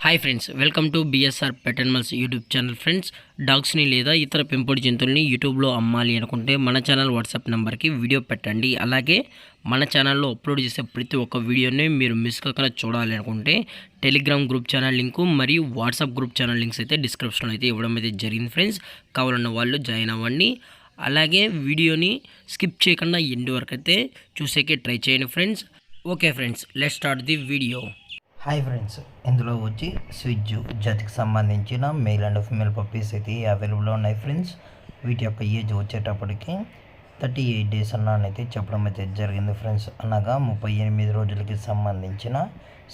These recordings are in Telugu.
Hi friends, welcome to BSR pet animals YouTube channel. Friends, డాగ్స్ని లేదా ఇతర పెంపుడు జంతువుల్ని యూట్యూబ్లో అమ్మాలి అనుకుంటే మన ఛానల్ వాట్సాప్ నెంబర్కి వీడియో పెట్టండి. అలాగే మన ఛానల్లో అప్లోడ్ చేసే ప్రతి ఒక్క వీడియోని మీరు మిస్ కాకుండా చూడాలి అనుకుంటే టెలిగ్రామ్ గ్రూప్ ఛానల్ లింకు మరియు వాట్సాప్ గ్రూప్ ఛానల్ లింక్స్ అయితే డిస్క్రిప్షన్లో అయితే ఇవ్వడం అయితే జరిగింది. ఫ్రెండ్స్, కావాలన్న వాళ్ళు జాయిన్ అవ్వండి. అలాగే వీడియోని స్కిప్ చేయకుండా ఎండ్ వరకు అయితే చూసేకే ట్రై చేయండి friends. Okay friends, let's start the video. Hi friends, ఇందులో వచ్చి స్విజ్జు జాతికి సంబంధించిన మేల్ అండ్ ఫీమేల్ పప్పీస్ అయితే అవైలబుల్లో ఉన్నాయి ఫ్రెండ్స్. వీటి యొక్క ఏజ్ వచ్చేటప్పటికి 38 డేస్ అన్నైతే చెప్పడం అయితే జరిగింది ఫ్రెండ్స్. అనగా 38 రోజులకి సంబంధించిన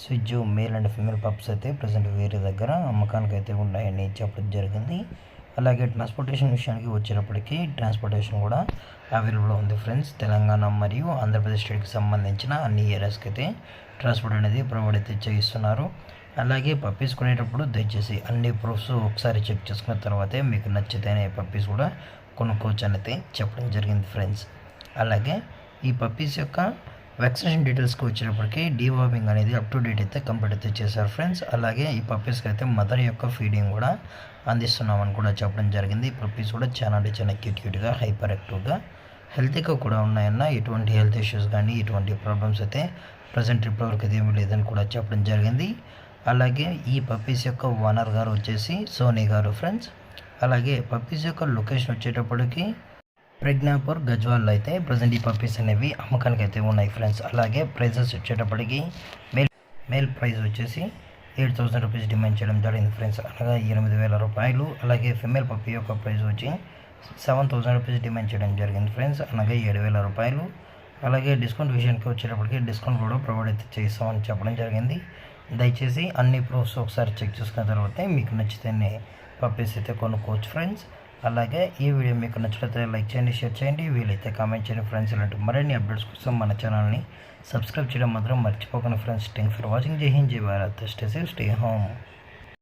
స్విజ్జు మేల్ అండ్ ఫీమేల్ పప్స్ అయితే ప్రజెంట్ వేరే దగ్గర అమ్మకానికి అయితే ఉన్నాయని చెప్పడం జరిగింది. అలాగే ట్రాన్స్పోర్టేషన్ విషయానికి వచ్చేటప్పటికి ట్రాన్స్పోర్టేషన్ కూడా అవైలబుల్ ఉంది ఫ్రెండ్స్. తెలంగాణ మరియు ఆంధ్రప్రదేశ్ స్టేట్కి సంబంధించిన అన్ని ఏరియాస్కి అయితే ట్రాన్స్పోర్ట్ అనేది ప్రొవైడ్ అయితే చేయిస్తున్నారు. అలాగే పప్పీస్ కొనేటప్పుడు దయచేసి అన్ని ప్రూఫ్స్ ఒకసారి చెక్ చేసుకున్న తర్వాతే మీకు నచ్చితేనే పప్పీస్ కూడా కొనుక్కోవచ్చు అని అయితే చెప్పడం జరిగింది ఫ్రెండ్స్. అలాగే ఈ పప్పీస్ యొక్క వ్యాక్సినేషన్ డీటెయిల్స్కి వచ్చేటప్పటికి డీవార్మింగ్ అనేది అప్ టు డేట్ అయితే కంప్లీట్ అయితే చేశారు ఫ్రెండ్స్. అలాగే ఈ పప్పీస్కి అయితే మదర్ యొక్క ఫీడింగ్ కూడా అందిస్తున్నామని కూడా చెప్పడం జరిగింది. ఈ పప్పీస్ కూడా చాలా అంటే చాలా క్యూట్గా హైపర్ యాక్టివ్గా హెల్తీగా కూడా ఉన్నాయన్న. ఎటువంటి హెల్త్ ఇష్యూస్ కానీ ఎటువంటి ప్రాబ్లమ్స్ అయితే ప్రజెంట్ ఇప్పటివరకు అయితే ఏమీ లేదని కూడా చెప్పడం జరిగింది. అలాగే ఈ పప్పీస్ యొక్క ఓనర్ గారు వచ్చేసి సోనీ గారు ఫ్రెండ్స్. అలాగే పప్పీస్ యొక్క లొకేషన్ వచ్చేటప్పటికి ప్రజ్ఞాపూర్ గజ్వాల్లో అయితే ప్రజెంట్ ఈ పప్పీస్ అనేవి అమ్మకానికి అయితే ఉన్నాయి ఫ్రెండ్స్. అలాగే ప్రైజెస్ వచ్చేటప్పటికి మేల్ ప్రైస్ వచ్చేసి 8,000 రూపీస్ డిమాండ్ చేయడం జరిగింది ఫ్రెండ్స్, అనగా 8,000 రూపాయలు. అలాగే ఫిమేల్ పప్పీ యొక్క ప్రైస్ వచ్చి 7,000 రూపీస్ డిమాండ్ చేయడం జరిగింది ఫ్రెండ్స్, అనగా 7,000 రూపాయలు. అలాగే డిస్కౌంట్ విషయానికి వచ్చేటప్పటికి డిస్కౌంట్ కూడా ప్రొవైడ్ అయితే చేస్తామని చెప్పడం జరిగింది. దయచేసి అన్ని ప్రూఫ్స్ ఒకసారి చెక్ చేసుకున్న తర్వాతే మీకు నచ్చితేనే పప్పీస్ అయితే కొనుక్కోవచ్చు ఫ్రెండ్స్. అలాగే ఈ వీడియో మీకు నచ్చినట్లయితే లైక్ చేయండి, షేర్ చేయండి, వీలైతే కామెంట్ చేయండి ఫ్రెండ్స్. ఇలాంటి మరిన్ని అప్డేట్స్ కోసం మన ఛానల్ని సబ్స్క్రైబ్ చేయడం మాత్రం మర్చిపోకండి ఫ్రెండ్స్. Thanks for watching. జై హింద్, జై Bharat, stay safe, stay home.